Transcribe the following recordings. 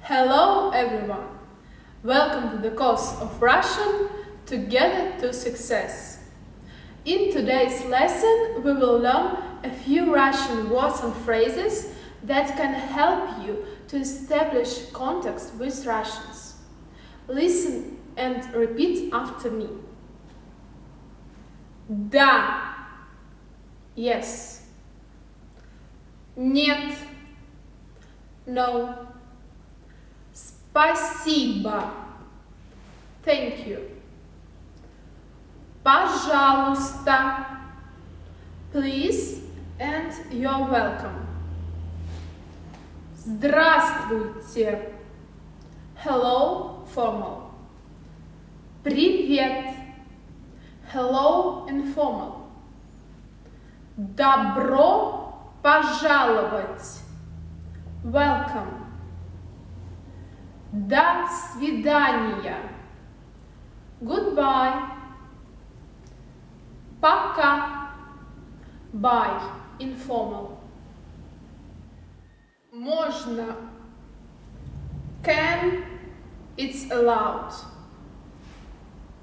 Hello everyone! Welcome to the course of Russian Together to Success. In today's lesson, we will learn a few Russian words and phrases that can help you to establish contact with Russians. Listen and repeat after me. Да. Yes. Нет. No. Спасибо. Thank you. Пожалуйста. Please and you're welcome. Здравствуйте. Hello, formal. Привет. Hello, informal. Добро пожаловать. Welcome. До свидания. Goodbye. Пока. Bye. Informal. Можно. Can. It's allowed.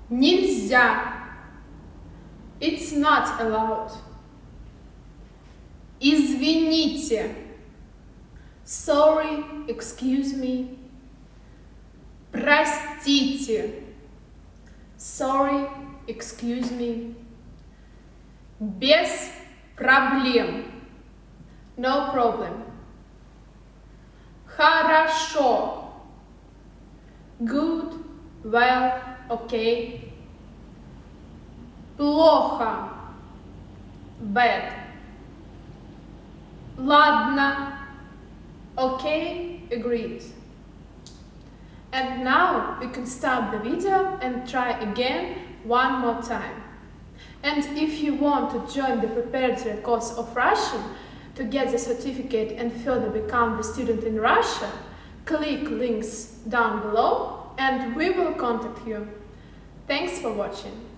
Нельзя. It's not allowed. Извините. Sorry, excuse me. Простите. Sorry, excuse me. Без проблем. No problem. Хорошо. Good, well, okay. Плохо. Bad. Ладно. Okay, agreed. And now we can stop the video and try again one more time. And if you want to join the preparatory course of Russian to get the certificate and further become the student in Russia, click links down below and we will contact you. Thanks for watching.